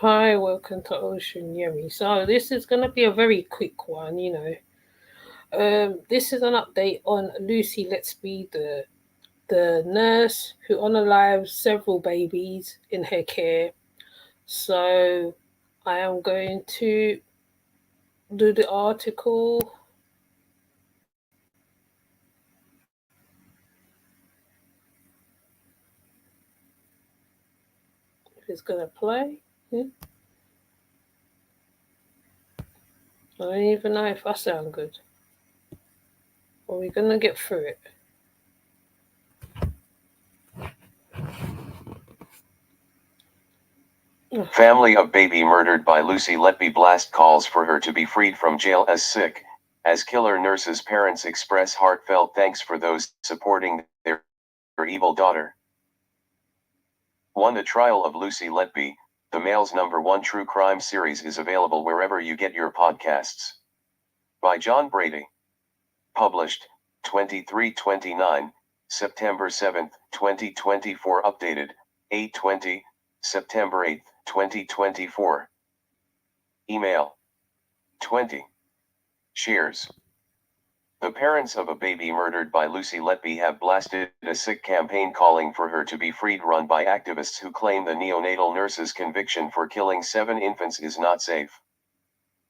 Hi, welcome to Ocean Yummy. So this is gonna be a very quick one. This is an update on Lucy Letby, the nurse who unalived several babies in her care. So I am going to do the article. If it's gonna play. I don't even know if I sound good. But we're gonna get through it. Family of baby murdered by Lucy Letby blast calls for her to be freed from jail as sick, as killer nurse's parents express heartfelt thanks for those supporting their evil daughter. 1. The Trial of Lucy Letby, the Mail's #1 true crime series is available wherever you get your podcasts. By John Brady. Published, 23/29, September 7, 2024. Updated, 8/20, September 8, 2024. Email 20. Shares. The parents of a baby murdered by Lucy Letby have blasted a sick campaign calling for her to be freed, run by activists who claim the neonatal nurse's conviction for killing 7 infants is not safe.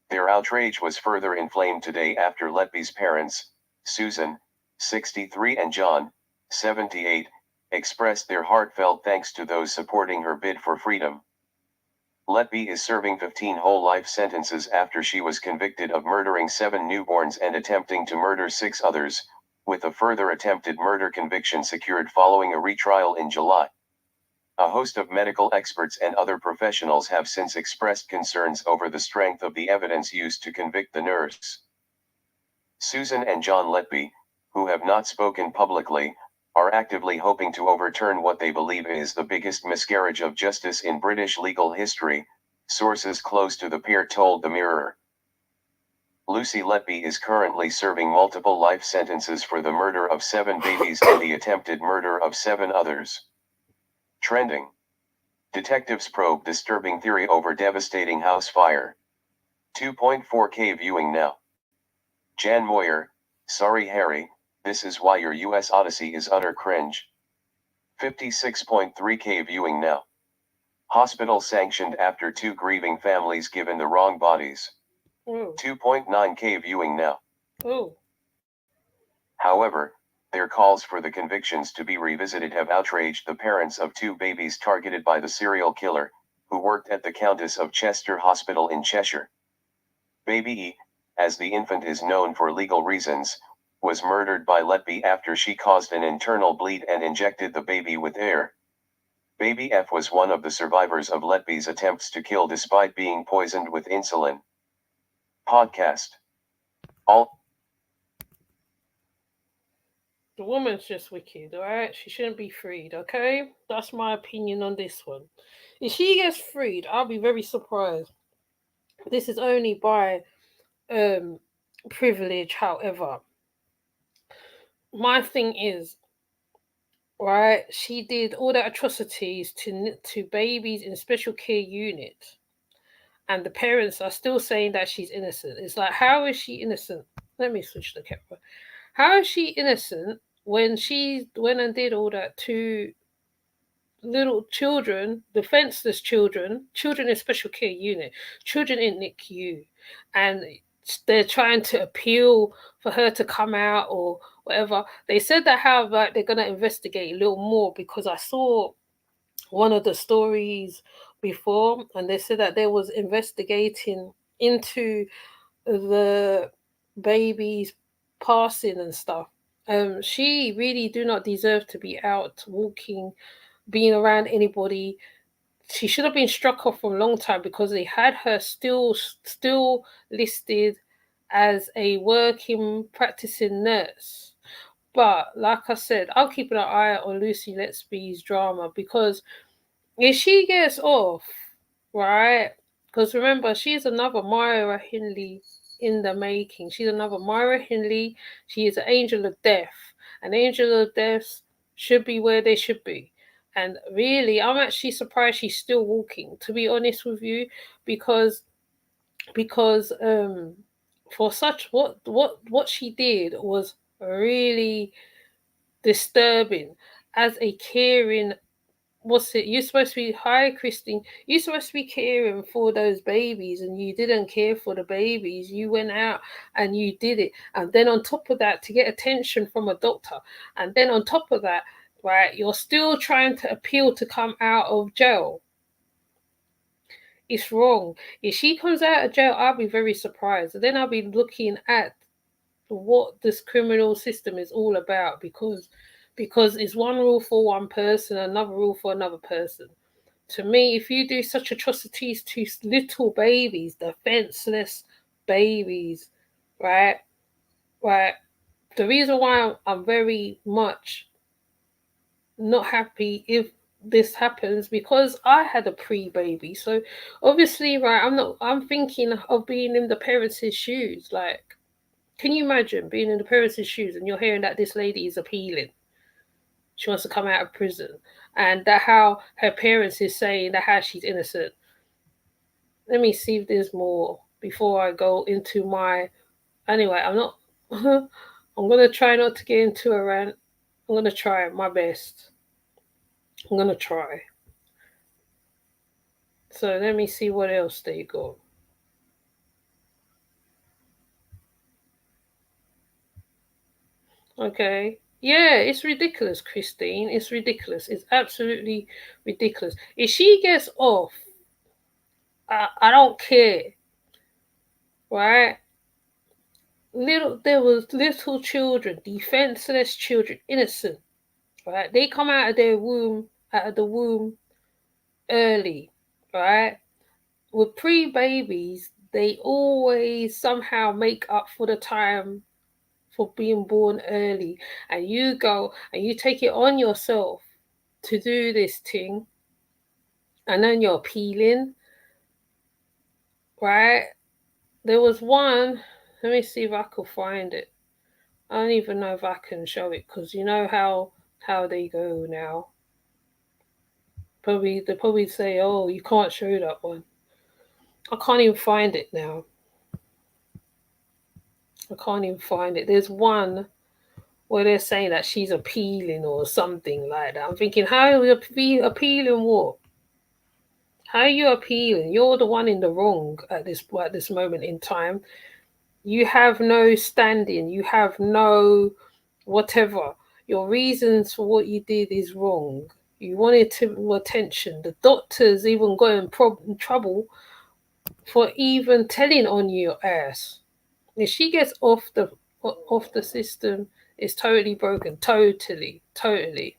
Their outrage was further inflamed today after Letby's parents, Susan, 63, and John, 78, expressed their heartfelt thanks to those supporting her bid for freedom. Letby is serving 15 whole life sentences after she was convicted of murdering 7 newborns and attempting to murder 6 others, with a further attempted murder conviction secured following a retrial in July. A host of medical experts and other professionals have since expressed concerns over the strength of the evidence used to convict the nurse. Susan and John Letby, who have not spoken publicly, are actively hoping to overturn what they believe is the biggest miscarriage of justice in British legal history, sources close to the pair told the Mirror. Lucy Letby is currently serving multiple life sentences for the murder of 7 babies and the attempted murder of 7 others. Trending. Detectives probe disturbing theory over devastating house fire. 2.4K viewing now. Jan Moyer, sorry Harry, this is why your US Odyssey is utter cringe. 56.3K viewing now. Hospital sanctioned after 2 grieving families given the wrong bodies. 2.9K viewing now. Oh. However, their calls for the convictions to be revisited have outraged the parents of 2 babies targeted by the serial killer, who worked at the Countess of Chester Hospital in Cheshire. Baby E, as the infant is known for legal reasons, was murdered by Letby after she caused an internal bleed and injected the baby with air. Baby F was one of the survivors of Letby's attempts to kill despite being poisoned with insulin. Podcast. All. The woman's just wicked, alright? She shouldn't be freed, okay? That's my opinion on this one. If she gets freed, I'll be very surprised. This is only by um privilege, however. My thing is, right, she did all the atrocities to babies in special care unit, and the parents are still saying that she's innocent. It's like, how is she innocent? Let me switch the camera. How is she innocent when she went and did all that to little children, defenseless children, children in special care unit, children in NICU, and they're trying to appeal for her to come out or whatever. They said that how like they're gonna investigate a little more because I saw one of the stories before and they said that they was investigating into the baby's passing and stuff. She really do not deserve to be out walking, being around anybody. She should have been struck off from a long time because they had her still listed as a working practicing nurse. But like I said, I'll keep an eye on Lucy Letby's drama because if she gets off, right? Because remember, she's another Myra Hindley in the making. She's another Myra Hindley. She is an angel of death. An angel of death should be where they should be. And really, I'm actually surprised she's still walking, to be honest with you, because because for such what she did was really disturbing. As a caring, what's it? You're supposed to be, hi Christine. You're supposed to be caring for those babies, and you didn't care for the babies. You went out and you did it, and then on top of that, to get attention from a doctor, and then on top of that, right, you're still trying to appeal to come out of jail. It's wrong. If she comes out of jail, I'll be very surprised. And then I'll be looking at what this criminal system is all about, because it's one rule for one person, another rule for another person. To me, if you do such atrocities to little babies, defenseless babies, right, right, the reason why I'm very much not happy if this happens, because I had a pre-baby. So obviously, right, I'm thinking of being in the parents' shoes. Like, can you imagine being in the parents' shoes and you're hearing that this lady is appealing? She wants to come out of prison, and that how her parents is saying that how she's innocent. Let me see if there's more before I go into my. Anyway, I'm not. I'm gonna try not to get into a rant. I'm gonna try my best. I'm gonna try. So let me see what else they got. Okay. Yeah, it's ridiculous, Christine. It's ridiculous. It's absolutely ridiculous. If she gets off, I don't care, right? There was little children, defenseless children, innocent, right? They come out of the womb early, right? With pre-babies, they always somehow make up for the time for being born early, and you go and you take it on yourself to do this thing, and then you're peeling, right? There was one. Let me see if I can find it. I don't even know if I can show it, because you know how they go now. Probably they probably say, "Oh, you can't show that one." I can't even find it now. I can't even find it. There's one where they're saying that she's appealing or something like that. I'm thinking, how are you appealing what? How are you appealing? You're the one in the wrong at this moment in time. You have no standing. You have no whatever. Your reasons for what you did is wrong. You wanted to attention. The doctors even got in trouble for even telling on your ass. If she gets off the system, it's totally broken. Totally, totally,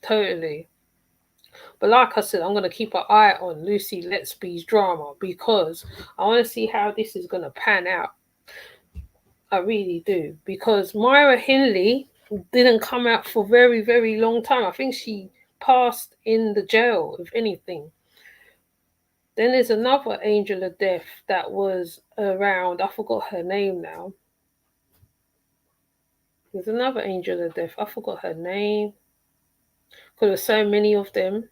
totally. But like I said, I'm gonna keep an eye on Lucy Letby's drama, because I want to see how this is gonna pan out. I really do, because Myra Hindley didn't come out for very, very long time. I think she passed in the jail, if anything. Then there's another angel of death that was around. I forgot her name now. There's another angel of death. I forgot her name, because there's so many of them.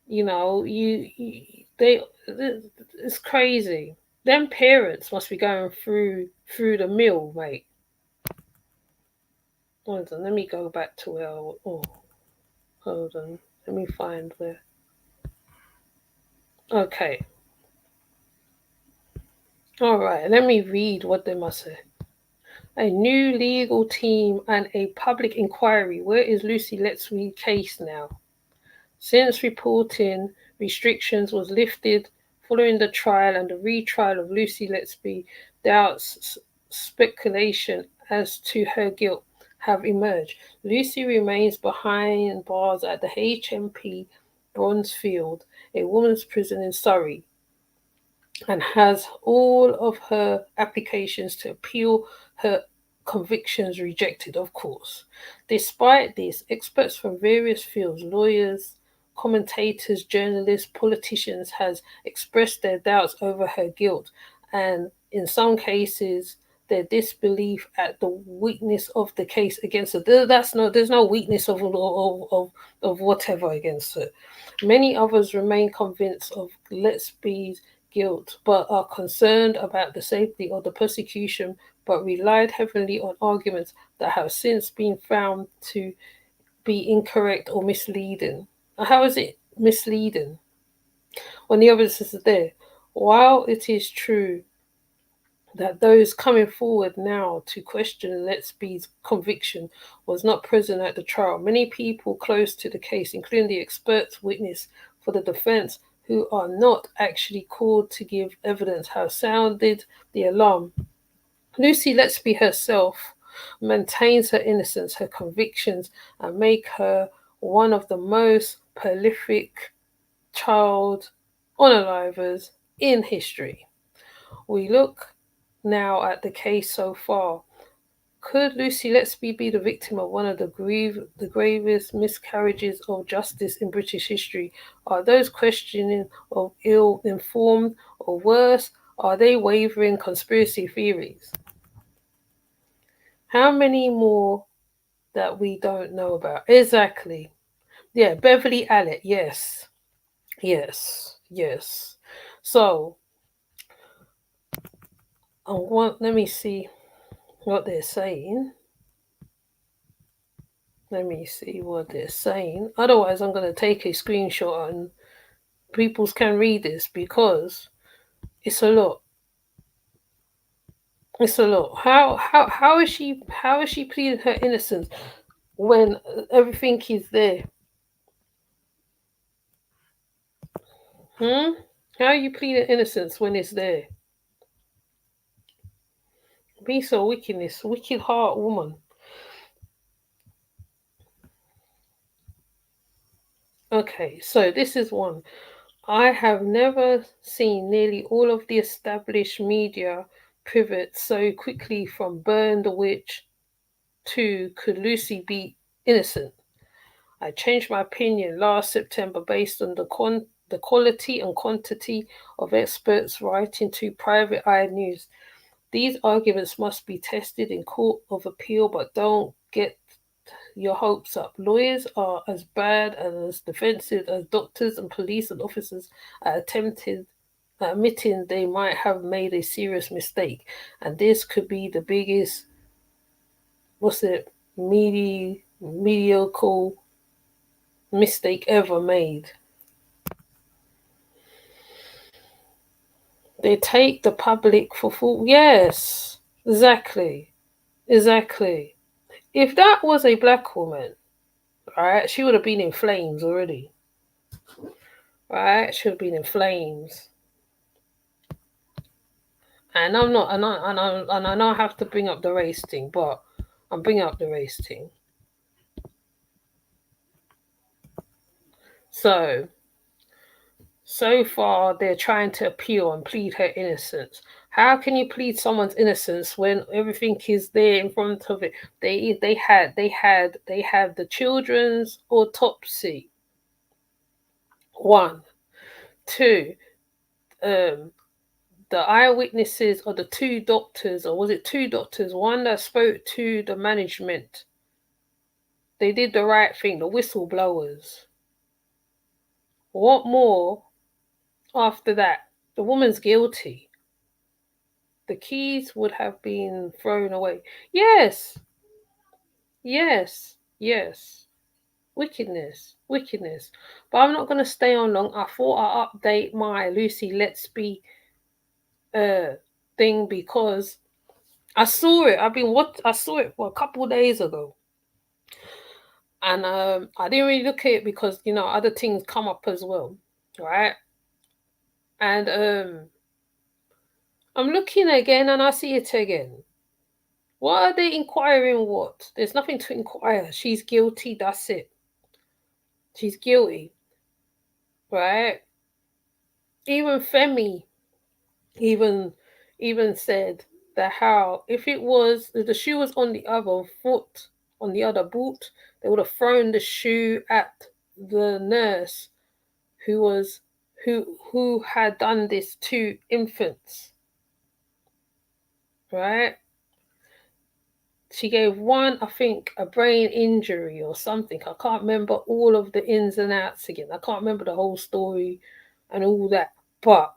You know, they it's crazy. Them parents must be going through the mill, mate. Hold on, let me go back to where. Oh, hold on, let me find where. Okay, all right. Let me read what they must say. A new legal team and a public inquiry. Where is Lucy Letby's case now? Since reporting restrictions was lifted following the trial and the retrial of Lucy Letby, doubts, speculation as to her guilt have emerged. Lucy remains behind bars at the HMP Bronzefield, a women's prison in Surrey, and has all of her applications to appeal her convictions rejected, of course. Despite this, experts from various fields, lawyers, commentators, journalists, politicians, has expressed their doubts over her guilt, and in some cases their disbelief at the weakness of the case against her. There's no weakness of whatever against her. Many others remain convinced of Letby's guilt, but are concerned about the safety of the prosecution, but relied heavily on arguments that have since been found to be incorrect or misleading. How is it misleading when the evidence is there? While it is true that those coming forward now to question Letby's conviction was not present at the trial, many people close to the case, including the expert witness for the defense, who are not actually called to give evidence, have sounded the alarm. Lucy Letby herself maintains her innocence, her convictions, and make her one of the most prolific child unalivers in history. We look now at the case so far. Could Lucy Letby be the victim of one of the gravest miscarriages of justice in British history? Are those questioning of ill informed, or worse, are they wavering conspiracy theories? How many more that we don't know about? Exactly. Yeah, Beverly Allen. Yes. Yes. Yes. So, let me see what they're saying. Let me see what they're saying. Otherwise, I'm going to take a screenshot and people can read this because it's a lot. It's a lot. How is she pleading her innocence when everything is there? Hmm? How are you pleading innocence when it's there? Be so wickedness, wicked heart woman. Okay, so this is one. I have never seen nearly all of the established media pivot so quickly from burn the witch to could Lucy be innocent. I changed my opinion last September based on the quality and quantity of experts writing to Private Eye News. These arguments must be tested in court of appeal, but don't get your hopes up. Lawyers are as bad and as defensive as doctors and police and officers are admitting they might have made a serious mistake. And this could be the biggest, what's it, mediocre mistake ever made. They take the public for fool. Yes, exactly, exactly. If that was a black woman, right, she would have been in flames already. Right, she would have been in flames. And I'm not, and I know I have to bring up the race thing, but I'm bringing up the race thing. So far they're trying to appeal and plead her innocence. How can you plead someone's innocence when everything is there in front of it? They had the children's autopsy. One, two, um, the eyewitnesses or the two doctors, or was it two doctors? One that spoke to the management. They did the right thing, the whistleblowers. What more after that? The woman's guilty. The keys would have been thrown away. Yes, yes, yes. Wickedness, wickedness. But I'm not going to stay on long. I thought I'd update my Lucy Letby uh, thing because I saw it. I saw it for a couple of days ago. And I didn't really look at it because, other things come up as well. Right? And I'm looking again and I see it again. What are they inquiring what? There's nothing to inquire. She's guilty, that's it. She's guilty. Right? Even Femi even even said that how if the shoe was on the other foot, on the other boot, they would have thrown the shoe at the nurse who was who had done this to infants. Right? She gave one, I think, a brain injury or something. I can't remember all of the ins and outs again. I can't remember the whole story and all that. But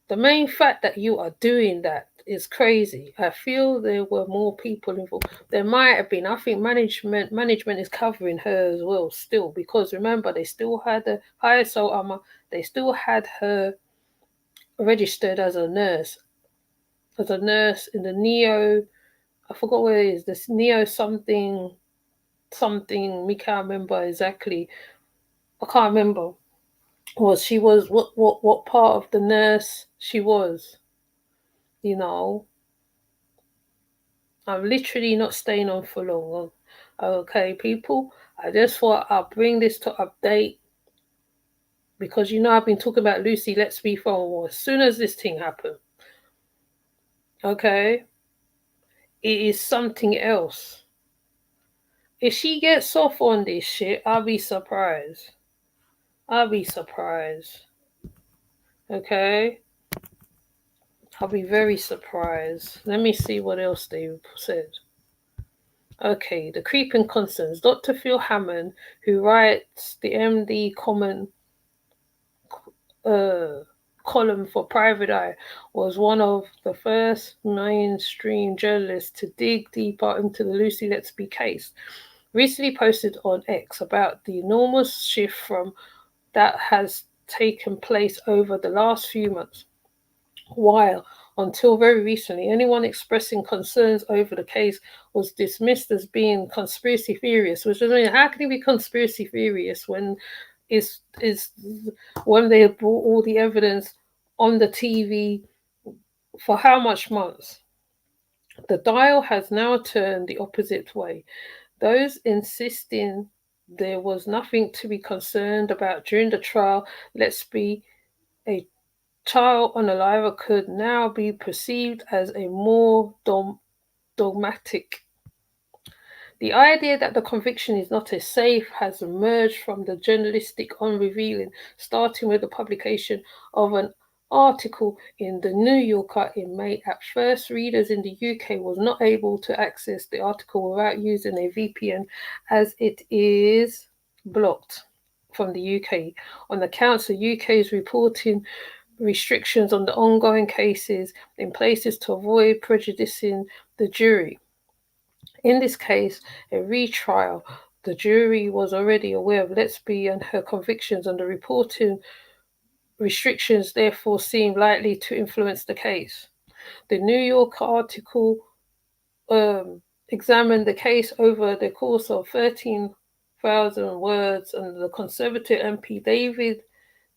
the main fact that you are doing that is crazy. I feel there were more people involved. There might have been. I think management is covering her as well still, because remember they still had the ISO armor. They still had her registered as a nurse in the Neo. I forgot what it is. This Neo something something. We can't remember exactly. I can't remember. Was she was what part of the nurse she was? You know, I'm literally not staying on for long. Okay, people. I just thought I'll bring this to update because I've been talking about Lucy Letby for a while. As soon as this thing happened, okay, it is something else. If she gets off on this shit, I'll be surprised. I'll be surprised. Okay, I'll be very surprised. Let me see what else they said. Okay, the creeping concerns. Dr. Phil Hammond, who writes the MD uh, column for Private Eye, was one of the first mainstream journalists to dig deeper into the Lucy Letby case. Recently posted on X about the enormous shift from that has taken place over the last few months. While, until very recently, anyone expressing concerns over the case was dismissed as being conspiracy theorists, which I mean, how can you be conspiracy theorists when is when they have brought all the evidence on the TV for how much months? The dial has now turned the opposite way. Those insisting there was nothing to be concerned about during the trial, let's be a trial on a liver could now be perceived as a more dogmatic. The idea that the conviction is not as safe has emerged from the journalistic unrevealing, starting with the publication of an article in the New Yorker in May. At first, readers in the UK was not able to access the article without using a VPN, as it is blocked from the UK on accounts of UK's reporting restrictions on the ongoing cases in places to avoid prejudicing the jury. In this case, a retrial, the jury was already aware of Letby and her convictions, and the reporting restrictions therefore seemed likely to influence the case. The New York article examined the case over the course of 13,000 words, and the Conservative MP David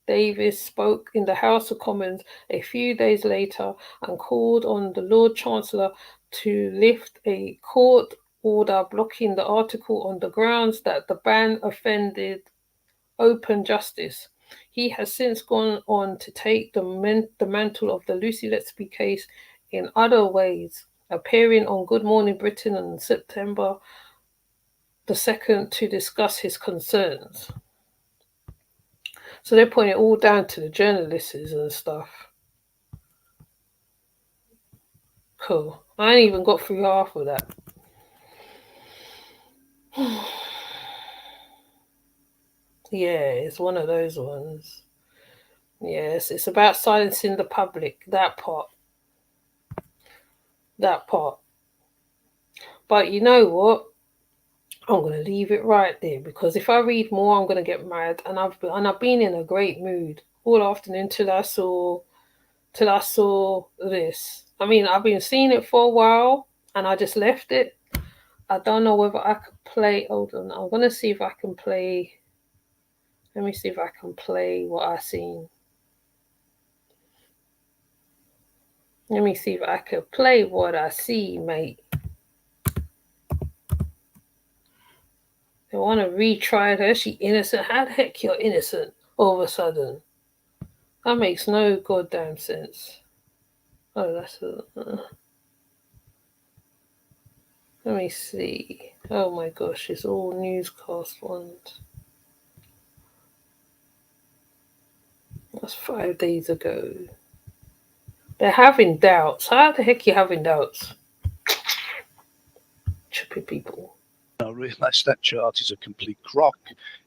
Davis spoke in the House of Commons a few days later and called on the Lord Chancellor to lift a court order blocking the article on the grounds that the ban offended open justice. He has since gone on to take the mantle of the Lucy Letby case in other ways, appearing on Good Morning Britain on September the 2nd to discuss his concerns. So they're putting it all down to the journalists and stuff. Cool. I ain't even got through half of that. Yeah, it's one of those ones. Yes, it's about silencing the public. That part. That part. But you know what? I'm gonna leave it right there because if I read more, I'm gonna get mad. And I've been in a great mood all afternoon till I saw this. I mean, I've been seeing it for a while, and I just left it. I don't know whether I could play. Hold on, I'm gonna see if I can play. Let me see if I can play what I seen. Let me see if I can play what I see, mate. They want to retry her. She innocent. How the heck you're innocent all of a sudden? That makes no goddamn sense. Oh, that's a. Let me see. Oh my gosh, it's all newscast ones. That's 5 days ago. They're having doubts. How the heck are you having doubts? Stupid people. I realize that chart is a complete crock.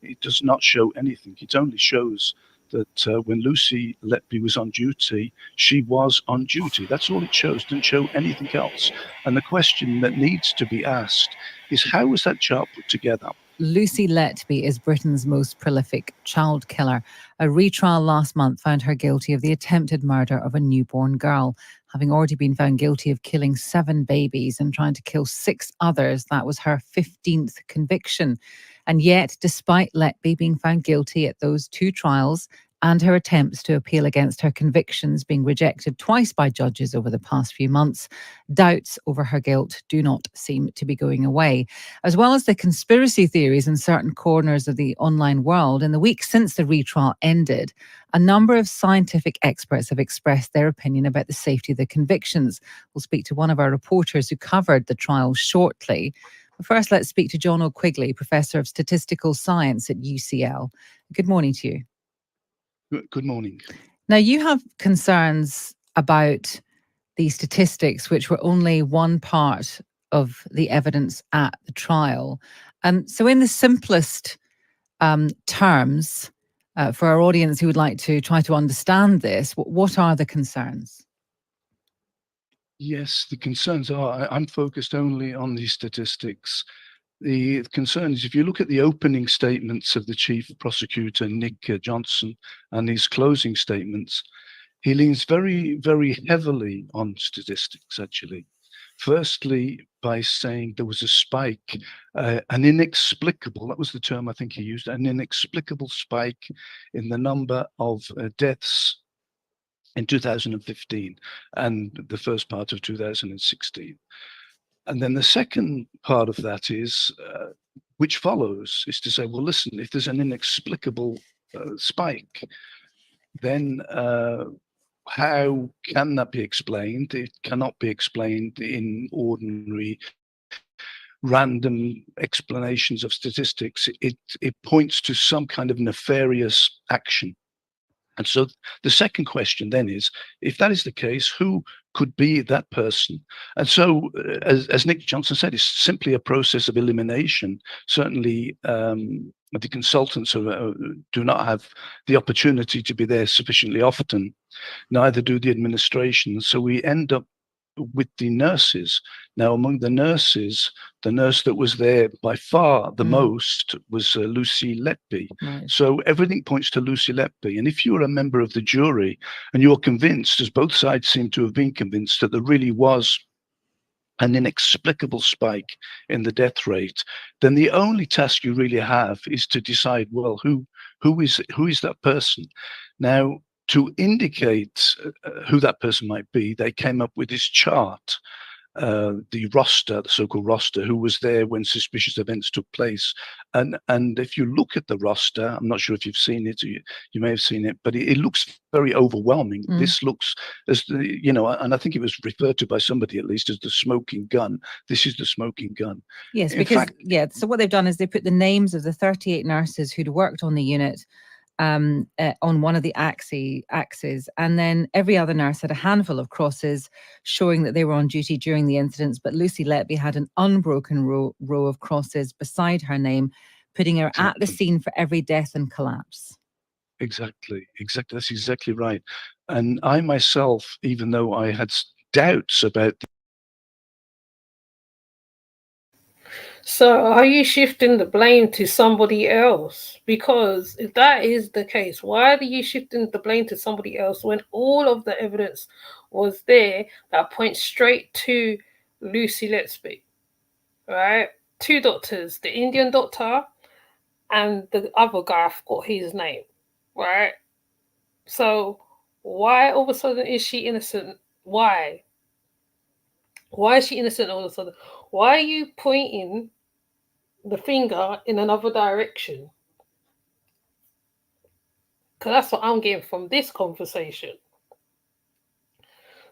It does not show anything. It only shows that when Lucy Letby was on duty, she was on duty. That's all it shows. It doesn't show anything else. And the question that needs to be asked is, how was that chart put together? Lucy Letby is Britain's most prolific child killer. A retrial last month found her guilty of the attempted murder of a newborn girl. Having already been found guilty of killing 7 babies and trying to kill 6 others, that was her 15th conviction. And yet, despite Letby being found guilty at those 2 trials and her attempts to appeal against her convictions being rejected twice by judges over the past few months, doubts over her guilt do not seem to be going away. As well as the conspiracy theories in certain corners of the online world, in the week since the retrial ended, a number of scientific experts have expressed their opinion about the safety of the convictions. We'll speak to one of our reporters who covered the trial shortly. But first, let's speak to John O'Quigley, Professor of Statistical Science at UCL. Good morning to you. Good morning. Now, you have concerns about the statistics, which were only one part of the evidence at the trial. So in the simplest terms, for our audience who would like to try to understand this, what are the concerns? Yes, the concerns are, I'm focused only on the statistics. The concern is, if you look at the opening statements of the chief prosecutor, Nick Johnson, and his closing statements, he leans very, very heavily on statistics, actually. Firstly, by saying there was a spike, an inexplicable, that was the term I think he used, an inexplicable spike in the number of deaths in 2015 and the first part of 2016. And then the second part of that is, which follows, is to say, well, listen, if there's an inexplicable spike, then how can that be explained? It cannot be explained in ordinary random explanations of statistics. It points to some kind of nefarious action. And so the second question then is, if that is the case, who could be that person? And so, as Nick Johnson said, it's simply a process of elimination. Certainly, the consultants do not have the opportunity to be there sufficiently often, neither do the administration. So we end up with the nurses. Now, among the nurses, the nurse that was there by far the most was Lucy Letby. Right. So everything points to Lucy Letby. And if you're a member of the jury and you're convinced, as both sides seem to have been convinced, that there really was an inexplicable spike in the death rate, then the only task you really have is to decide, well, who is that person? Now, to indicate who that person might be, they came up with this chart, the roster, the so-called roster, who was there when suspicious events took place. And if you look at the roster, I'm not sure if you've seen it, or you may have seen it, but it looks very overwhelming. This looks as and I think it was referred to by somebody at least as the smoking gun. This is the smoking gun. Yes, In because, fact, so what they've done is they put the names of the 38 nurses who'd worked on the unit on one of the axes, and then every other nurse had a handful of crosses showing that they were on duty during the incidents, but Lucy Letby had an unbroken row of crosses beside her name, putting her at the scene for every death and collapse. Exactly. That's exactly right. And I myself, even though I had doubts about So are you shifting the blame to somebody else? Because if that is the case, why are you shifting the blame to somebody else when all of the evidence was there that points straight to Lucy Letby, right? 2 doctors, the Indian doctor and the other guy, I forgot his name, right? So why all of a sudden is she innocent? Why? Why is she innocent all of a sudden? Why are you pointing the finger in another direction? Because that's what I'm getting from this conversation.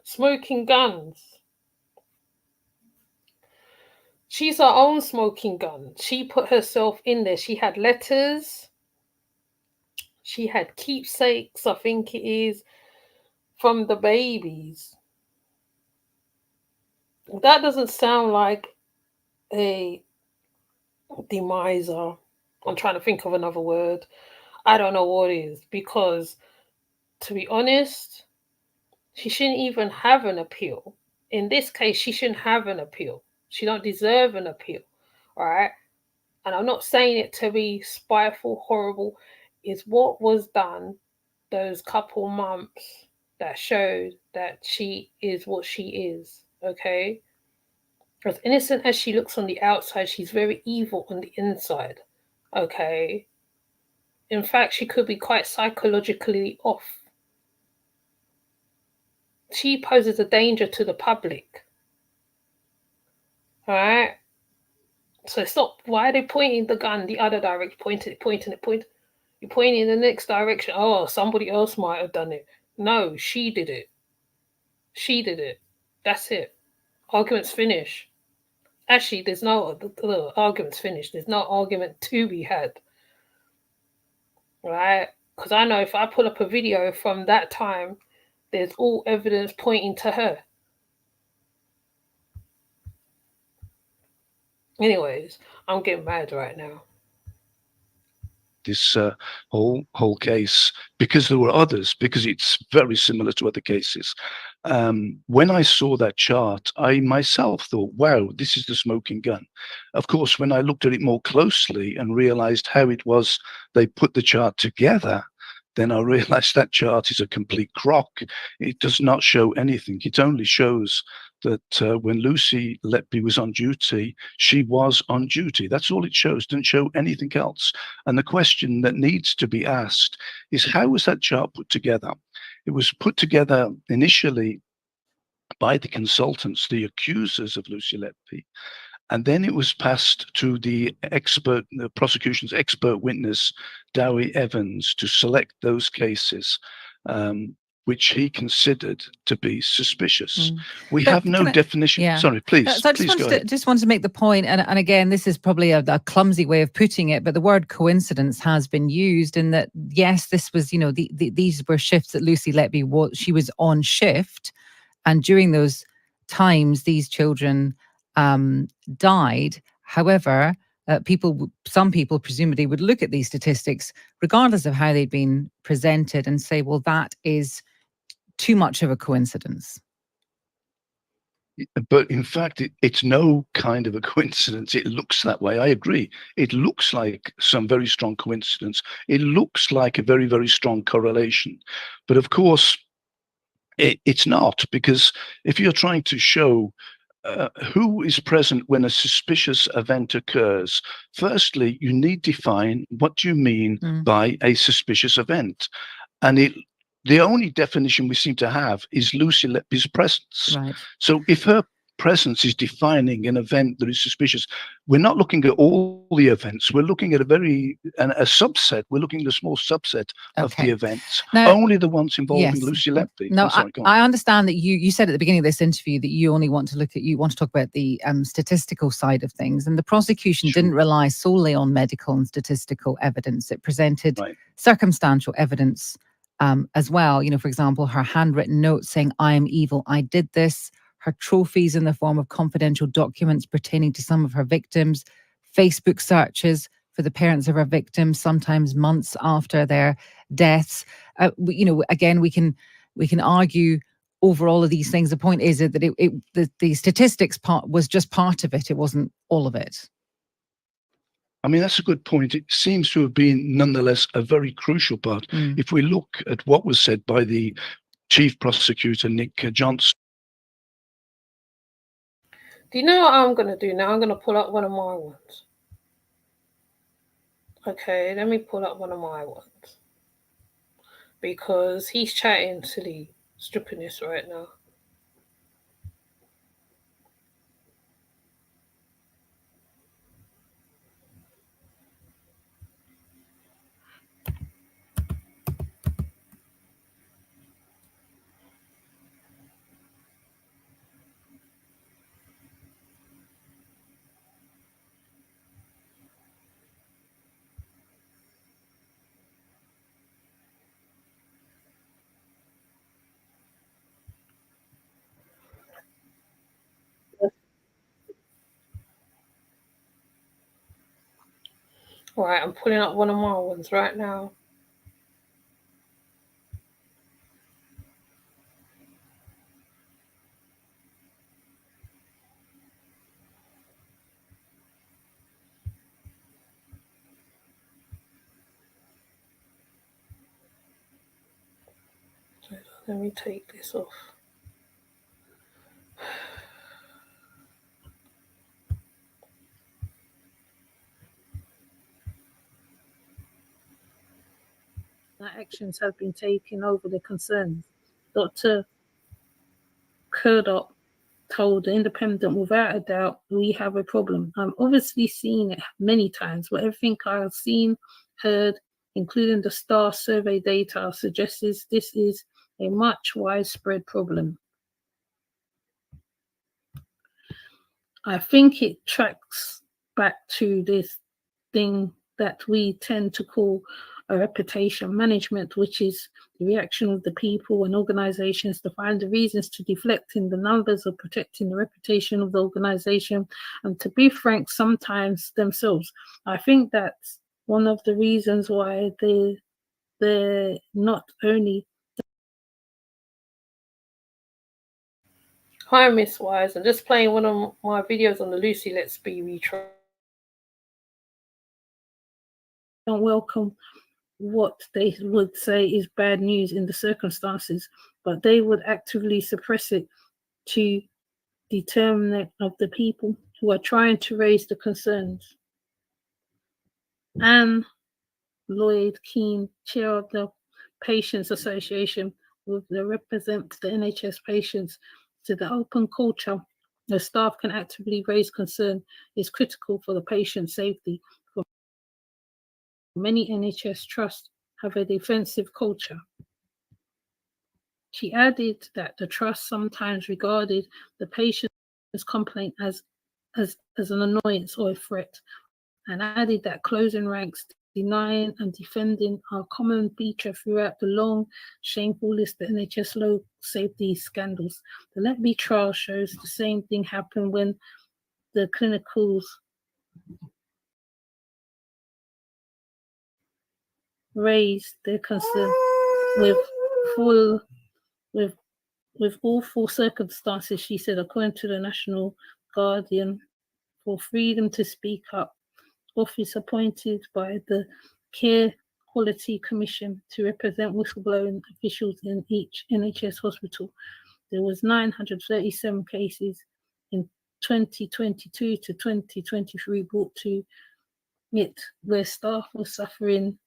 Smoking guns. She's her own smoking gun. She put herself in there. She had letters. She had keepsakes, I think it is, from the babies. That doesn't sound like a demiser. I'm trying to think of another word. I don't know what it is, because to be honest, she shouldn't even have an appeal. In this case, she shouldn't have an appeal. She don't deserve an appeal. All right. And I'm not saying it to be spiteful, horrible. It's what was done those couple months that showed that she is what she is. Okay. As innocent as she looks on the outside, she's very evil on the inside. Okay. In fact, she could be quite psychologically off. She poses a danger to the public. Alright? So stop. Why are they pointing the gun the other direction? Pointing it. You're pointing in the next direction. Oh, somebody else might have done it. No, she did it. She did it. That's it. Argument's finished. Actually, there's no argument's finished. There's no argument to be had. Right? Because I know if I pull up a video from that time, there's all evidence pointing to her. Anyways, I'm getting mad right now. This whole case, because there were others, because it's very similar to other cases. When I saw that chart, I myself thought, wow, this is the smoking gun. Of course, when I looked at it more closely and realized how it was they put the chart together, then I realized that chart is a complete crock. It does not show anything. It only shows that when Lucy Letby was on duty, she was on duty. That's all it shows. It doesn't show anything else. And the question that needs to be asked is, how was that chart put together? It was put together initially by the consultants, the accusers of Lucy Letby, and then it was passed to the prosecution's expert witness, Dowie Evans, to select those cases which he considered to be suspicious. We have no definition. Yeah. Sorry, please. So I just wanted to make the point, and again, this is probably a clumsy way of putting it, but the word coincidence has been used in that, yes, this was, these were shifts that Lucy Letby she was on shift, and during those times, these children died. However, some people presumably would look at these statistics, regardless of how they'd been presented, and say, well, that is too much of a coincidence. But in fact, it's no kind of a coincidence. It looks that way. I agree. It looks like some very strong coincidence. It looks like a very, very strong correlation. But of course, it's not, because if you're trying to show who is present when a suspicious event occurs, firstly, you need to define what do you mean by a suspicious event. And the only definition we seem to have is Lucy Letby's presence. Right. So if her presence is defining an event that is suspicious, we're not looking at all the events. We're looking at a subset. We're looking at a small subset of the events, now, only the ones involving Lucy Letby. No, sorry, I understand that you said at the beginning of this interview that you only want to talk about the statistical side of things, and the prosecution didn't rely solely on medical and statistical evidence. It presented circumstantial evidence as well. For example, her handwritten note saying, "I am evil, I did this," her trophies in the form of confidential documents pertaining to some of her victims, Facebook searches for the parents of her victims, sometimes months after their deaths. Again, we can argue over all of these things. The point is that the statistics part was just part of it. It wasn't all of it. I mean, that's a good point. It seems to have been, nonetheless, a very crucial part. If we look at what was said by the Chief Prosecutor, Nick Johnson. Do you know what I'm going to do now? I'm going to pull up one of my ones. Okay, let me pull up one of my ones. Because he's chatting to the strippiness right now. Right, I'm pulling up one of my ones right now. Let me take this off. Actions have been taken over the concerns. Dr. Kurdop told the Independent, without a doubt, we have a problem. I'm obviously seen it many times, but everything I've seen, heard, including the STAR survey data, suggests this is a much widespread problem. I think it tracks back to this thing that we tend to call a reputation management, which is the reaction of the people and organizations to find the reasons to deflect in the numbers of protecting the reputation of the organization, and to be frank, sometimes themselves. I think that's one of the reasons why they're not only. Hi, Miss Wise. I'm just playing one of my videos on the Lucy Letby retrial. Don't welcome what they would say is bad news in the circumstances, but they would actively suppress it to determine of the people who are trying to raise the concerns. Anne Lloyd Keane, chair of the Patients Association, will represent the NHS patients. To the open culture, the staff can actively raise concern is critical for the patient safety. For many NHS trusts have a defensive culture. She added that the trust sometimes regarded the patient's complaint as an annoyance or a threat, and added that closing ranks, denying and defending are common feature throughout the long, shameful list of NHS low safety scandals. The Letby trial shows the same thing happened when the clinicals raised their concern with all full circumstances, she said, according to the National Guardian, for freedom to speak up, office appointed by the Care Quality Commission to represent whistleblowing officials in each NHS hospital. There was 937 cases in 2022 to 2023 brought to it where staff were suffering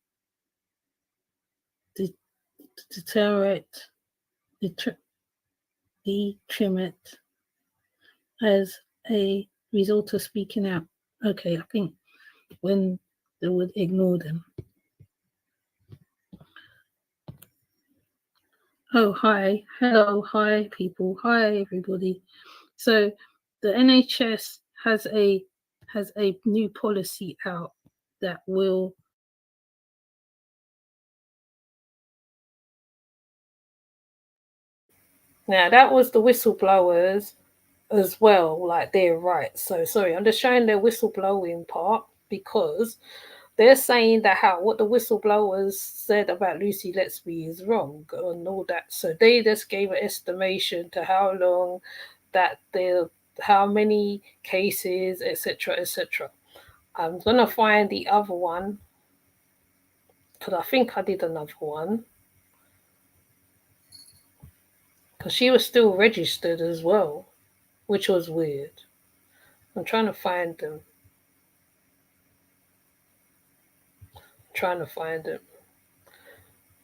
detriment as a result of speaking out. Okay, I think when they would ignore them. Oh, hi. Hello, hi, people. Hi, everybody. So the NHS has a new policy out that will now that was the whistleblowers as well, like they're right. So sorry, I'm just showing their whistleblowing part because they're saying that what the whistleblowers said about Lucy Letby is wrong and all that. So they just gave an estimation to how long that how many cases, etc., etc. I'm gonna find the other one because I think I did another one because she was still registered as well, which was weird. I'm trying to find them.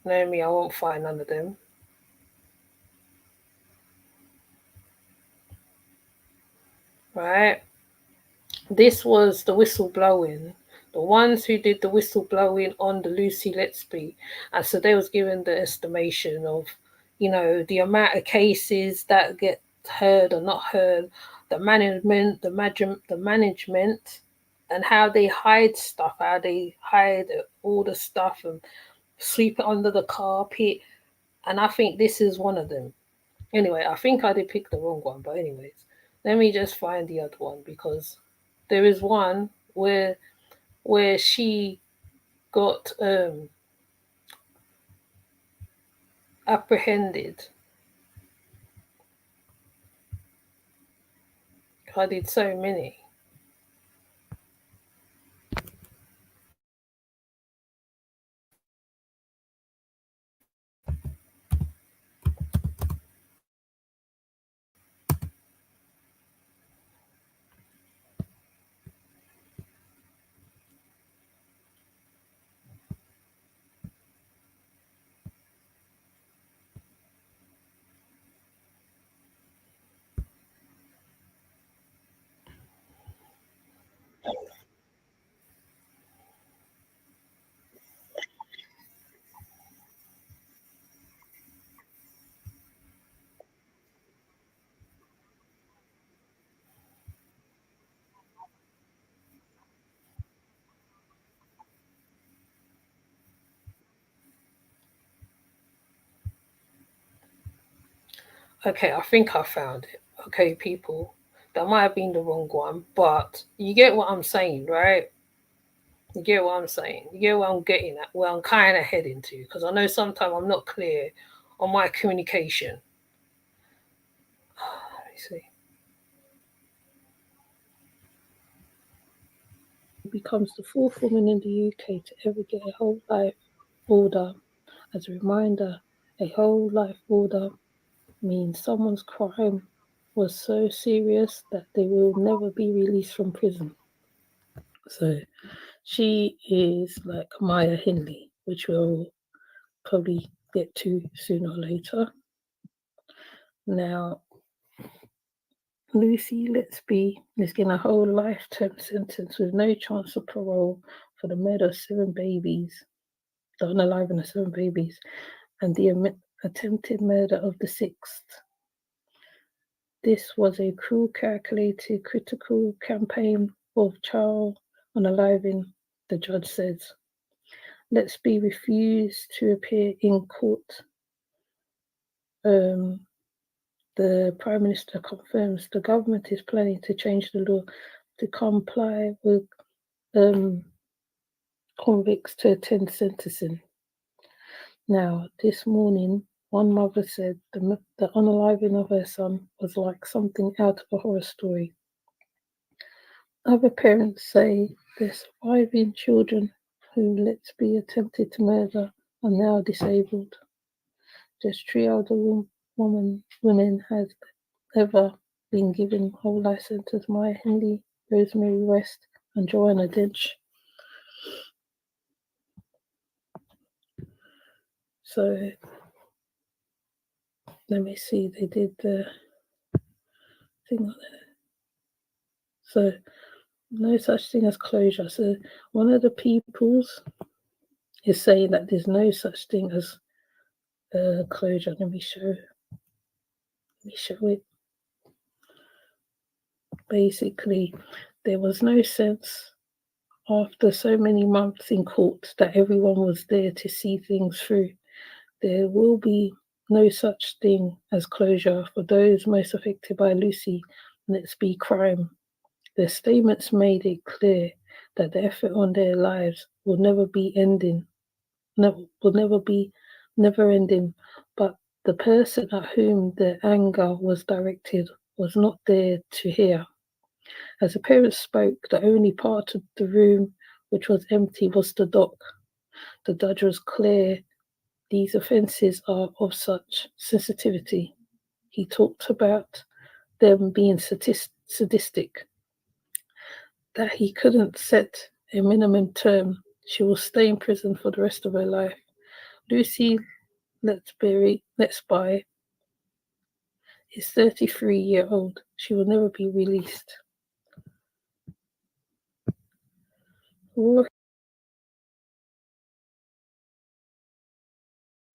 Naomi, I won't find none of them. Right? This was the whistleblowing. The ones who did the whistleblowing on the Lucy Letby. And so they was given the estimation of, the amount of cases that get heard or not heard, the management, and how they hide stuff, how they hide all the stuff and sweep it under the carpet. And I think this is one of them. Anyway, I think I did pick the wrong one, but anyways, let me just find the other one because there is one where where she got apprehended. I did so many. Okay, I think I found it. Okay, people. That might have been the wrong one, but you get what I'm saying, right? You get what I'm saying? You get what I'm getting at, where I'm kind of heading to, because I know sometimes I'm not clear on my communication. Let me see. Becomes the fourth woman in the UK to ever get a whole life order. As a reminder, a whole life order means someone's crime was so serious that they will never be released from prison. So she is like Maya Hindley, which we'll probably get to sooner or later. Now, Lucy Letby is getting a whole lifetime sentence with no chance of parole for the murder of 7 babies, the unaliving of 7 babies, and the attempted murder of the 6th. This was a cruel, calculated, critical campaign of child unaliving, the judge says. Letby refused to appear in court. The Prime Minister confirms the government is planning to change the law to comply with convicts to attend sentencing. Now, this morning, one mother said the unaliving of her son was like something out of a horror story. Other parents say their surviving children who Letby attempted to murder are now disabled. Just 3 other women has ever been given whole life sentences: Maya Hindley, Rosemary West, and Joanna Dench. So let me see, they did the thing on it. So no such thing as closure. So one of the peoples is saying that there's no such thing as closure. Let me show it. Basically, there was no sense after so many months in court that everyone was there to see things through. There will be no such thing as closure for those most affected by Lucy Letby crime. Their statements made it clear that the effort on their lives will never be ending, never ending. But the person at whom the anger was directed was not there to hear. As the parents spoke, the only part of the room which was empty was the dock. The judge was clear these offences are of such sensitivity. He talked about them being sadistic, that he couldn't set a minimum term. She will stay in prison for the rest of her life. Lucy Letby is 33-year-old. She will never be released.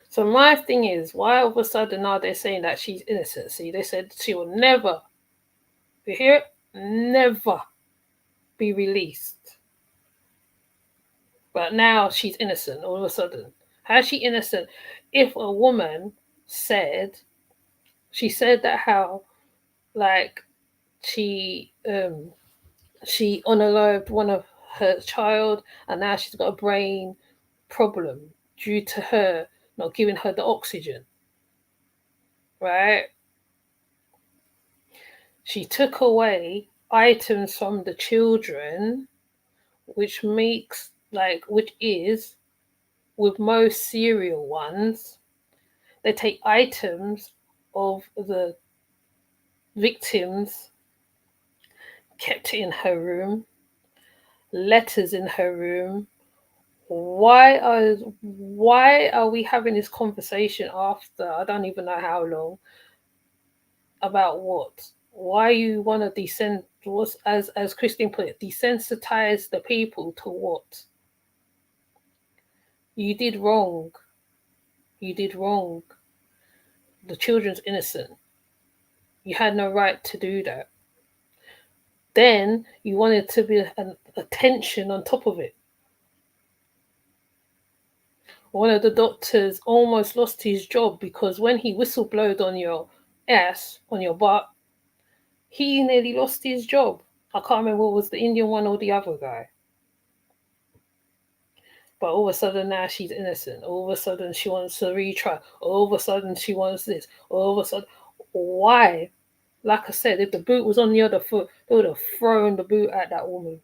So my thing is, why all of a sudden now they're saying that she's innocent? See, they said she will never, you hear it? Never be released. But now she's innocent all of a sudden. How's she innocent? If a woman said, she said that how, like, she unalived one of her child, and now she's got a brain problem due to her not giving her the oxygen, right? She took away items from the children, which is with most serial ones, they take items of the victims, kept it in her room, letters in her room. Why are we having this conversation after I don't even know how long about what? Why you want to as Christine put it, desensitize the people to what? You did wrong. You did wrong. The children's innocent. You had no right to do that. Then you wanted to be an attention on top of it. One of the doctors almost lost his job because when he whistleblowed on your ass, on your butt, he nearly lost his job. I can't remember what was the Indian one or the other guy. But all of a sudden now she's innocent. All of a sudden she wants to retry. All of a sudden she wants this. All of a sudden, why? Like I said, if the boot was on the other foot, they would have thrown the boot at that woman.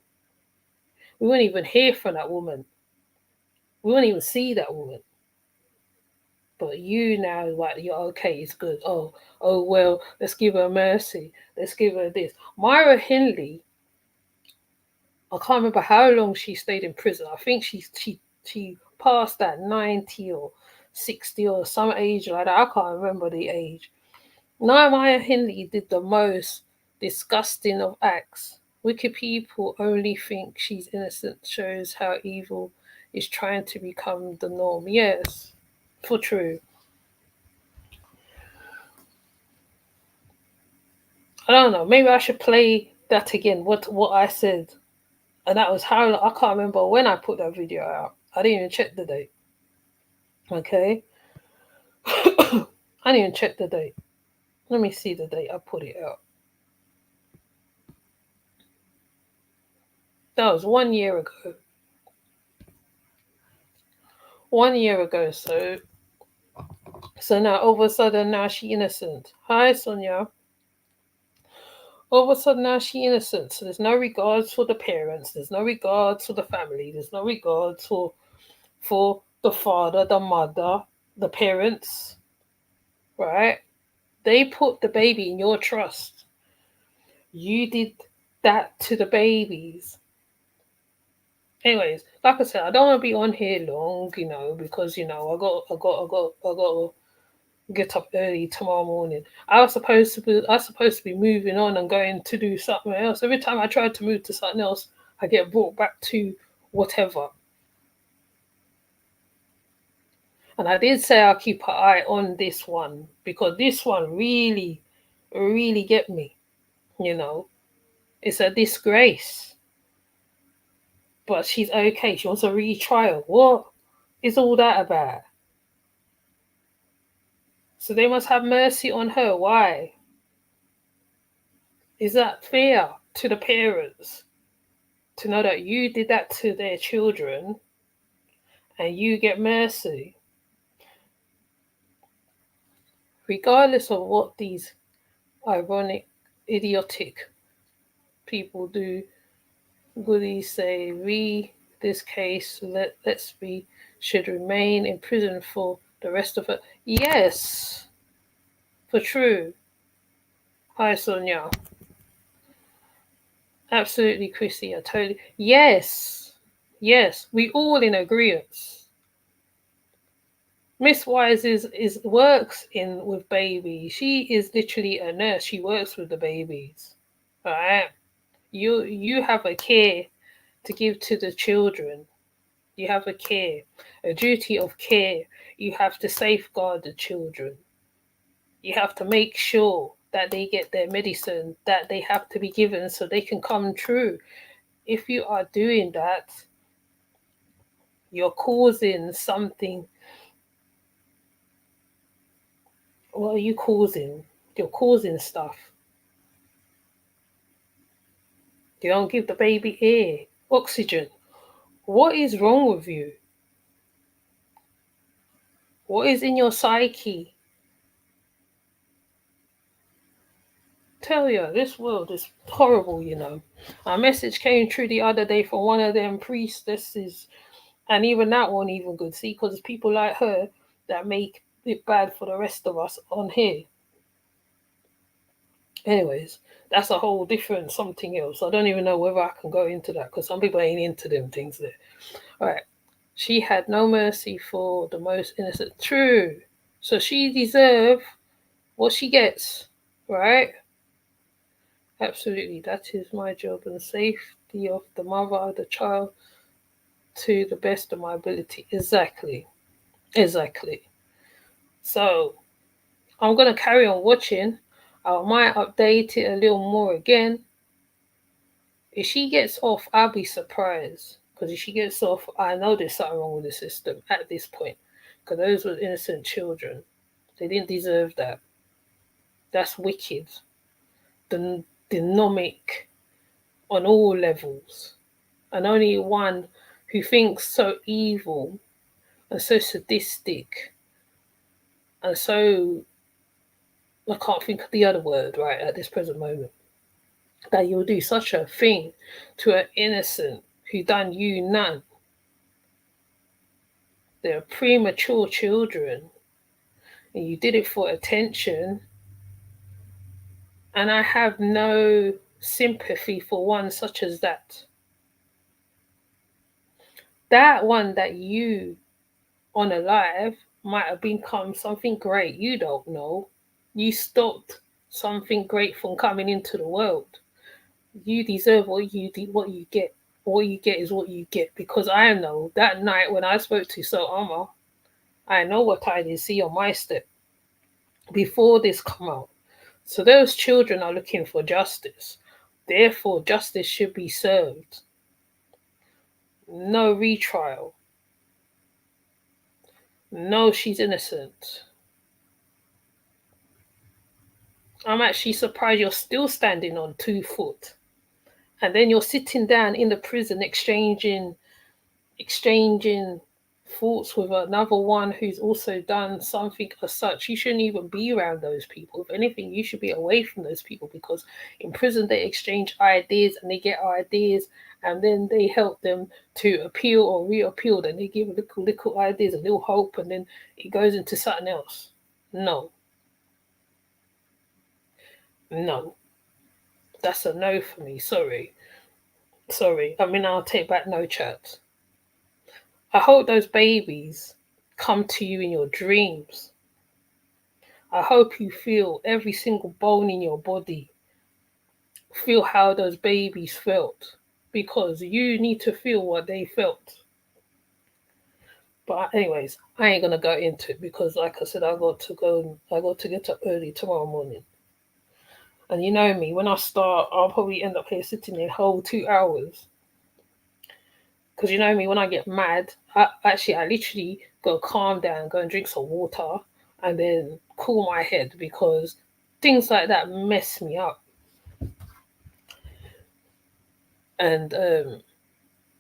We wouldn't even hear from that woman. We wouldn't even see that woman. But you now, like, you're okay, it's good. Oh, well, let's give her mercy. Let's give her this. Myra Hindley, I can't remember how long she stayed in prison. I think she passed that 90 or 60 or some age like that. I can't remember the age. Now Myra Hindley did the most disgusting of acts. Wicked people only think she's innocent. Shows how evil is trying to become the norm. Yes, for true. I don't know. Maybe I should play that again. What I said, and that was how I can't remember when I put that video out. I didn't even check the date. Okay, I didn't even check the date. Let me see the date I put it out. That was 1 year ago. 1 year ago. So now all of a sudden now she innocent. Hi Sonia. All of a sudden now she innocent. So there's no regards for the parents. There's no regards for the family. There's no regards for the father, the mother, the parents. Right? They put the baby in your trust. You did that to the babies. Anyways, like I said, I don't want to be on here long, because I got to get up early tomorrow morning. I was supposed to be moving on and going to do something else. Every time I try to move to something else, I get brought back to whatever. And I did say I'll keep an eye on this one because this one really, really get me. It's a disgrace. But she's okay. She wants a retrial. What is all that about? So they must have mercy on her. Why? Is that fair to the parents to know that you did that to their children and you get mercy? Regardless of what these ironic, idiotic people do, goodies say, this case, Letby should remain in prison for the rest of it. Yes, for true. Hi, Sonia. Absolutely, Chrissy. I totally. Yes, we all in agreement. Miss Wise is works in with babies. She is literally a nurse. She works with the babies. All right. You have a care to give to the children. You have a duty of care. You have to safeguard the children. You have to make sure that they get their medicine that they have to be given so they can come true. If you are doing that, you're causing something. What are you causing? You're causing stuff. You don't give the baby air. Oxygen. What is wrong with you? What is in your psyche? Tell you, this world is horrible, you know. A message came through the other day from one of them priestesses, and even that wasn't even good. See, because it's people like her that make it bad for the rest of us on here. Anyways, that's a whole different something else. I don't even know whether I can go into that because some people ain't into them things there. All right. She had no mercy for the most innocent. True. So she deserved what she gets, right? Absolutely. That is my job and the safety of the mother of the child to the best of my ability. Exactly. Exactly. So I'm going to carry on watching. I might update it a little more again. If she gets off, I'll be surprised. Because if she gets off, I know there's something wrong with the system at this point. Because those were innocent children. They didn't deserve that. That's wicked. The dynamic on all levels. And only one who thinks so evil and so sadistic and so, I can't think of the other word right at this present moment, that you'll do such a thing to an innocent who done you none. They're premature children and you did it for attention, and I have no sympathy for one such as that. That one that you on alive might have become something great. You don't know. You stopped something great from coming into the world. You deserve what you get. What you get is what you get. Because I know that night when I spoke to Sir Omar, I know what I did see on my step before this come out. So those children are looking for justice. Therefore, justice should be served. No retrial. No, she's innocent. I'm actually surprised you're still standing on 2 foot. And then you're sitting down in the prison exchanging thoughts with another one who's also done something as such. You shouldn't even be around those people. If anything, you should be away from those people, because in prison they exchange ideas and they get ideas, and then they help them to appeal or reappeal. Then they give little ideas, a little hope, and then it goes into something else. No. No. That's a no for me. Sorry. I mean, I'll take back no chat. I hope those babies come to you in your dreams. I hope you feel every single bone in your body. Feel how those babies felt, because you need to feel what they felt. But anyways, I ain't gonna go into it because, like I said, I got to get up early tomorrow morning. And you know me, when I start, I'll probably end up here sitting there whole 2 hours. Because you know me, when I get mad, I literally go calm down, go and drink some water, and then cool my head, because things like that mess me up. And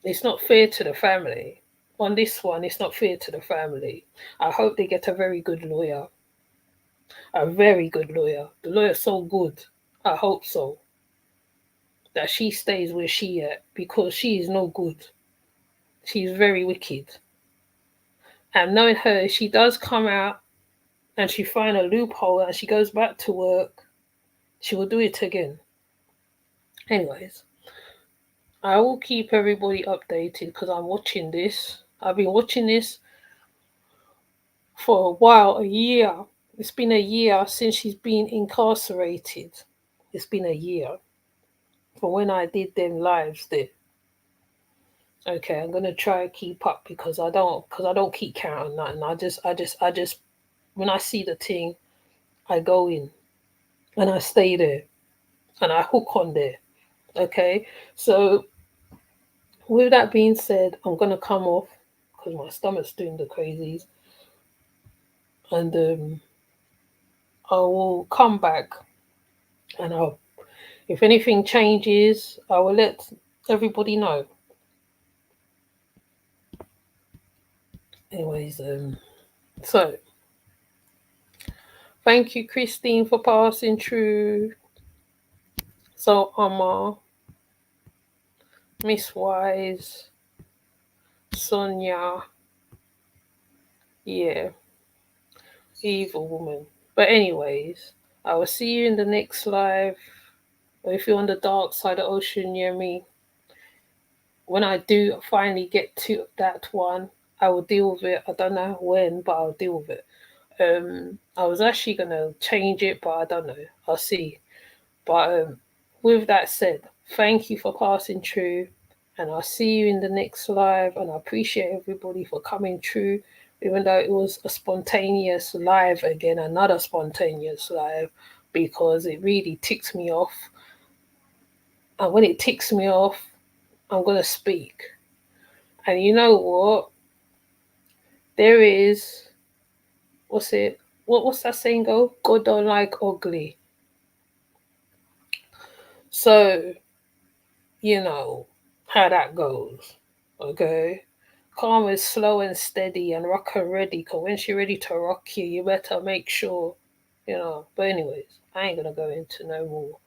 it's not fair to the family. On this one, it's not fair to the family. I hope they get a very good lawyer. A very good lawyer. The lawyer's so good. I hope so. That she stays where she at, because she is no good. She's very wicked. And knowing her, if she does come out and she find a loophole and she goes back to work, she will do it again. Anyways, I will keep everybody updated because I'm watching this. I've been watching this for a while, a year. It's been a year since she's been incarcerated. It's been a year from when I did them lives there. Okay, I'm gonna try to keep up because I don't keep counting nothing. I just when I see the thing, I go in and I stay there and I hook on there. Okay, so with that being said, I'm gonna come off because my stomach's doing the crazies, and I will come back, and if anything changes, I will let everybody know. Anyways, so thank you, Christine, for passing through. So, Miss Wise, Sonia, yeah, evil woman. But anyways, I will see you in the next live. Or if you're on the dark side of the ocean near me, when I do finally get to that one, I will deal with it. I don't know when, but I'll deal with it. I was actually gonna change it, but I don't know. I'll see. But with that said, thank you for passing through, and I'll see you in the next live. And I appreciate everybody for coming through, even though it was a spontaneous live again, another spontaneous live, because it really ticks me off. And when it ticks me off, I'm gonna speak. And you know what? There is what's it? What's that saying go? God don't like ugly. So you know how that goes. Okay. Calm is slow and steady and rock her ready, because when she's ready to rock you, you better make sure, you know. But anyways, I ain't gonna go into no more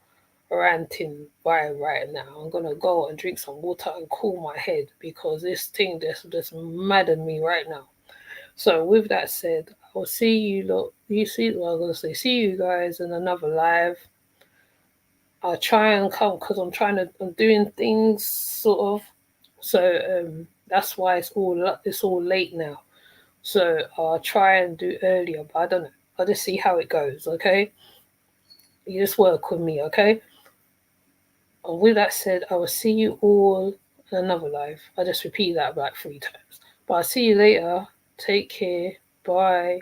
ranting right now. I'm gonna go and drink some water and cool my head, because this thing just maddened me right now. So with that said, I'll see you lot. You see what I'm gonna say. See you guys in another live. I'll try and come, because I'm doing things sort of. So that's why it's all late now. So I'll try and do earlier, but I don't know. I'll just see how it goes. Okay, you just work with me. Okay. And with that said, I will see you all in another live. I just repeat that about 3 times. But I'll see you later. Take care. Bye.